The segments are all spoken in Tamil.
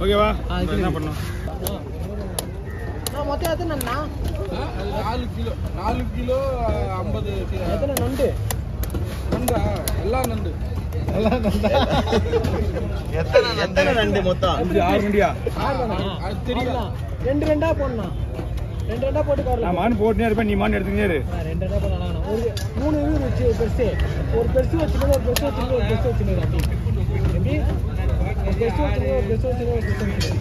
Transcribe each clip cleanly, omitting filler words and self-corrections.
ஓகேவா? என்ன பண்ணலாம்? நான் மொத்தம் எத்தனை அண்ணா? 4 கிலோ 50 எத்தனை நண்டு? நண்டா? எல்லாம் நண்டு. எத்தனை நண்டு மொத்தம்? 6 நண்டியா? அது தெரியும். 2 ரெண்டா போடணும். 2 ரெண்டா போட்டு வரலாம். நான் மான் போட்டுனே இருப்பேன், நீ மான் எடுத்துக்கிட்டே இரு. 2 ரெண்டா போடலாம். ஒரு 3 வீடு வச்சு பெருசு. ஒரு பெருசு வச்சுக்கணும், ஒரு பெருசு வச்சுக்கணும், ஒரு பெருசு வச்சுக்கணும். அப்படி எப்படி? ஒரு பெருசு வச்சுக்கணும், ஒரு பெருசு வச்சுக்கணும், ஒரு பெருசு வச்சுக்கணும்.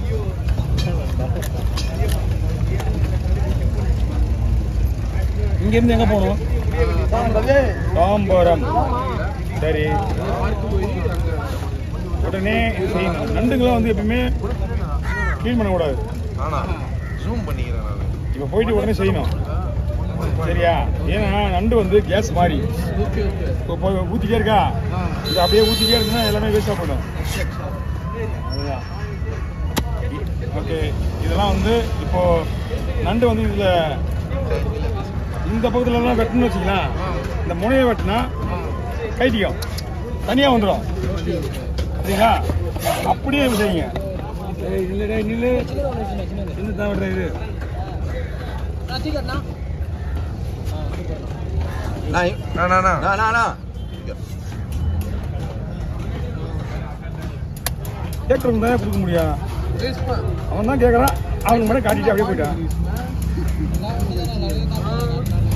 இங்க இருந்து எங்க போகணும்? தாம்பரம். சரி, உடனே இது செய்யணும். நண்டுங்களாம் வந்து எப்பவுமே க்ளீன் பண்ணக்கூடாது. இப்போ போயிட்டு உடனே செய்யணும், சரியா? ஏன்னா நண்டு வந்து கேஸ் மாதிரி இப்போ ஊற்றிட்டே இருக்கா, இது அப்படியே ஊற்றிட்டே இருக்குன்னா எல்லாமே வேஸ்டாக போயிடும். அதுதான். ஓகே, இதெல்லாம் வந்து இப்போ நண்டு வந்து இதில் இந்த பக்கத்துலலாம் வெட்டணும்னு வச்சுக்கலாம். இந்த முனையை வெட்டினா கைட்டிக்கும், தனியாக வந்துடும். அப்படிங்களா? அப்படியே செய்யுங்க. இல்லைடா நில்லு, என்ன தான் விடுற இது? கேட்கறவங்க தான் கொடுக்க முடியும். அவன் தான் கேட்கறான், அவனுக்கு மட்டும் காட்டிட்டு அப்படியே போயிட்டான்.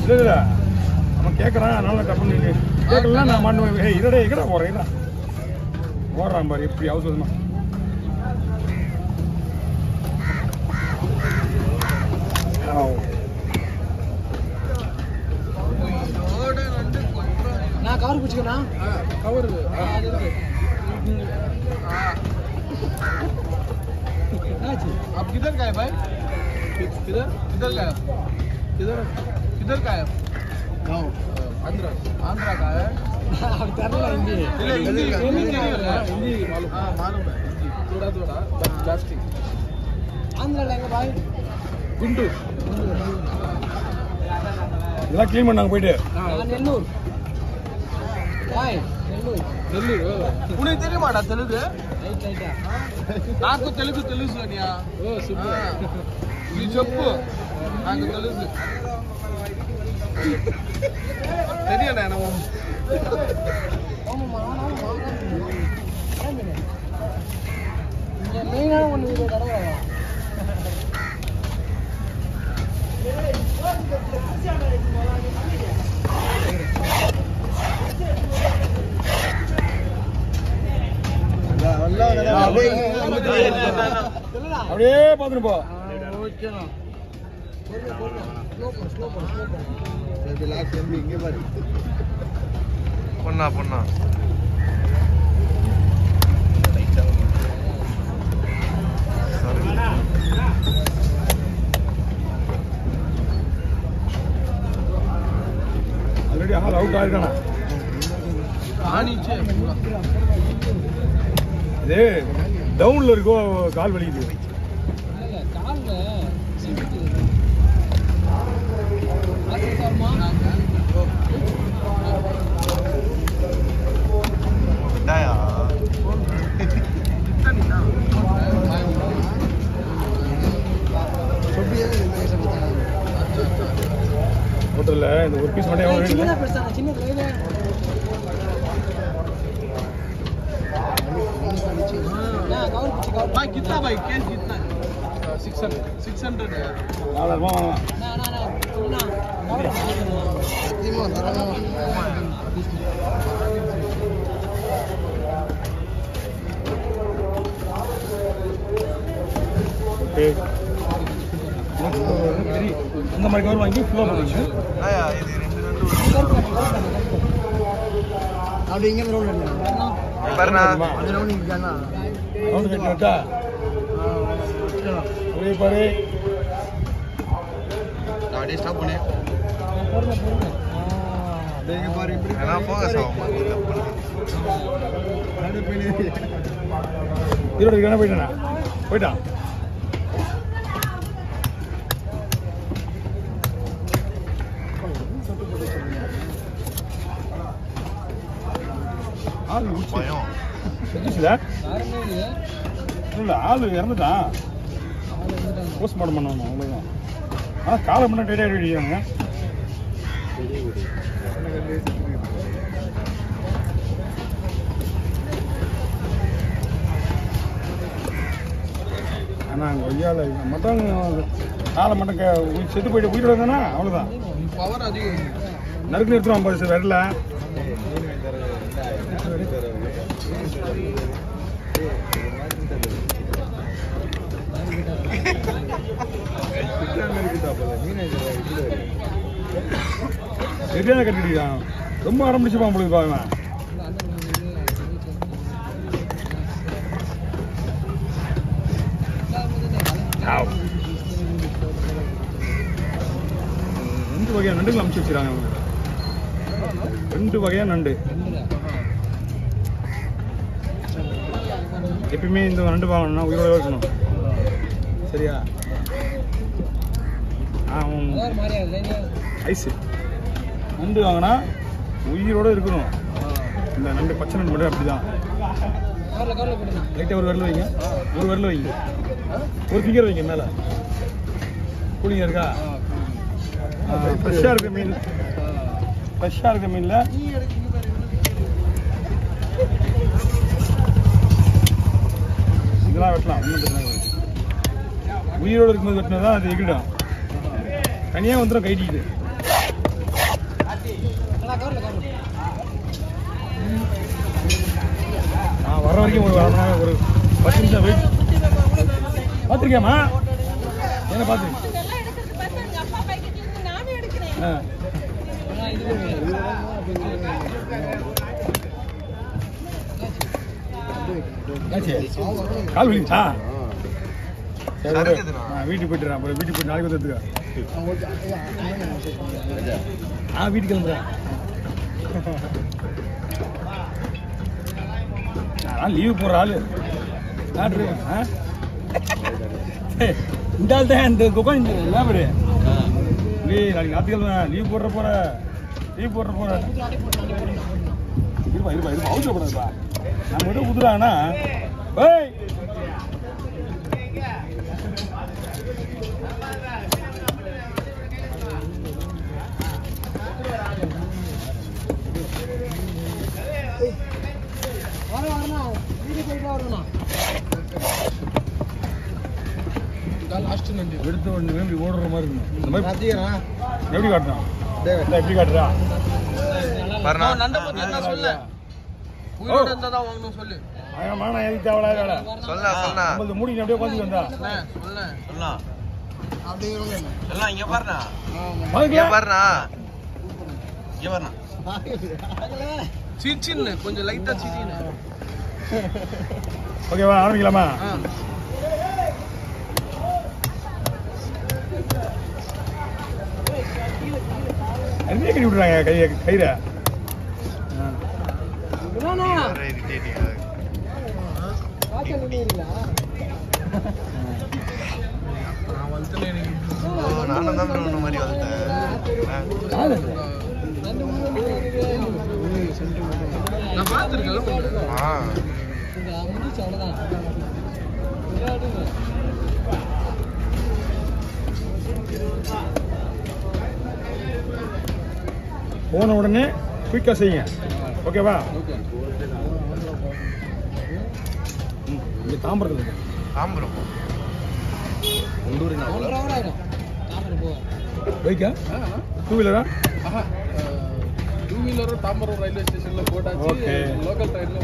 இல்லை இல்லை, அவன் கேட்கறான், அதனால டப்புன்னு கேட்கலாம். நான் மாட்டுவேன். இரடே எங்கடா போறேன், ஓடுறான் பாரு எப்படி அவசரமா. நான் கவர் பிடிச்சிக்கணும். கவர் अब किधर का है भाई? किधर किधर का है? किधर का है? गाँव आंध्रा का है। अब करना हिंदी हिंदी मालूम है, थोड़ा बट प्लास्टिक. आंध्रा लेंगे भाई. गुंटूर. இதெல்லாம் க்ளீன் பண்ணாங்க போயிட்டு. నెల్లూరు బాయ్ నెల్లూరు உனக்கு தெரியுமாடா தெலுங்கு? రైట్ రైటా నాకు తెలుగు తెలుసు అనియా. ఓ సూపర్, నీ చెప్పు. నాకు తెలుసు தெரியும் నేను. மெயினான ஒன்று இது கடவுளா. அப்படியே பார்த்துட்டு போ. பொண்ணா பொண்ணா ஆல்ரெடி ஆல் அவுட் ஆயிருக்கானா? இது டவுன்ல இருக்கோ, கால் வலிக்குது. ஹோட்டல்ல இந்த ஒரு பீஸ் மட்டும் எவ்வளவு சின்ன ரேட்? பெருசா சின்ன லைவ் ना कवर पीछे कवर भाई कितना भाई कैश कितना है? 600 है. 400 வாங்க. ना ना ना ना कवर दिमो तरनो ஓகே, இந்த மாதிரி கவர் வாங்கி ஃப்ளோ பண்ணுங்க. ஆயா இது ரெண்டு அப்படி இங்க ரோல் பண்ணா பர்னா அந்த ரவுண்ட் இங்க தானா ரவுண்ட் கட்டி விட்டா ஒரே பாரு. गाड़ी स्टॉप होने பொறுமை பொறுமை देंगे बार இப்படி நான் ஃபோக்கஸ் ஆகும் நடு பிடி இதோட என்ன போயிட்டானா? போயிட்டான். ஆள் உச்சி பயம் செஞ்சுச்சுல யாருமே இல்ல இல்லை ஆள் இறந்துட்டான், போஸ்ட்மார்ட்டம் பண்ணணும் அவ்வளோதான். ஆனால் காலை மட்டும் டைட்டாக அடிக்கிறாங்க. ஆனால் அங்கே ஒய்யால மட்டும் காலை மட்டும் செத்து போயிட்டு உயிரோட தானே அவ்வளோதான். பவர் அதிகம். நறுக்கு நிறுத்துவோம் 50 வரல. சரியான கட்டிடுதான், ரொம்ப அடம் பிடிச்சு போக முடியுது பாருங்க. ரெண்டு வகையான நண்டுகள் அமுச்சு வச்சுருக்காங்க அவங்க. 2 வகையான நண்டு. எப்பயுமே இந்த நண்டு வாங்கணும்னா உயிரோட இருக்கணும், சரியா? ஐஸு நண்டு வாங்கினா உயிரோட இருக்கணும். இந்த நண்டு பச்சை நண்டு மட்டும் அப்படிதான். லைட்டாக ஒரு விரல் வைங்க, ஒரு விரல் வைங்க, ஒரு ஃபிங்கர் வைங்க மேலே. கூலிங்க இருக்கா? ஃப்ரெஷ்ஷாக இருக்க மீன், ஃப்ரெஷ்ஷாக இருக்க மீனில் இதெல்லாம் வெட்டலாம். ஒன்றும் பிரச்சனை இல்லை. உயிரோடு இருக்கும்போது வெட்டினா தான் அது எகிடும். தனியாக வந்துடும் கைட்டிக்கிட்டு. வர வரைக்கும் ஒரு 10 நிமிஷம் வெயிட். பார்த்துருக்கியாம்மா? என்ன பார்த்துருக்கேன்? கால் வலிச்சா? வீட்டுக்கு போயிட்டுறேன். அப்புறம் வீட்டுக்கு போயிட்டு நாளைக்கு வந்துருக்கா? வீட்டுக்கு கிளம்புறேன். நான் லீவு போடுற ஆளு. இந்த ஆள் தான் இந்த உட்காந்து லேபரு. நாளைக்கு ஞாயிற்றுக்கிழமை லீவ் போடுற இருப்பா அவசரப்படாதுப்பா. நம்ம கிட்ட குதுறாங்கன்னா எடுத்த உடனே இப்படி ஓடுற மாதிரி இருக்கணும். இந்த மாதிரி எப்படி காட்டுறான்? எப்படி காட்டுறா? மூடி அப்படியே உட்காந்து வந்தா கொஞ்சம் லைட்டா ஓகேவா? ஆரம்பிக்கலாமா? அங்கே கட்டி விடுறாங்க கயிற. நானும் தான் ஒன்று மாதிரி வந்துட்டேன். நான் பார்த்துருக்கேன். போன உடனே குயிக்காக செய்யுங்க, ஓகேவா? இங்கே தாம்பரத்தில் தாம்பரம் பைக்கா? 2 வீலரா? 2 வீலரும் தாம்பரம் ரயில்வே ஸ்டேஷன்ல போட்டாச்சு. லோக்கல் ட்ரெயின்ல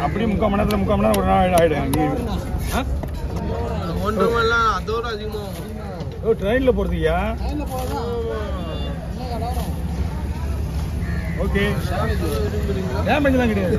அப்படியே 3/4 மணி நேரத்தில் 3/4 மணி நேரம் ஒரு நாள் ஆகிடும். ஒன்றுமெல்லாம் அதோட அதிகமாக ட்ரெயினில் போகிறதுக்கியா? ஓகே, டேமேஜ்லாம் கிடையாது.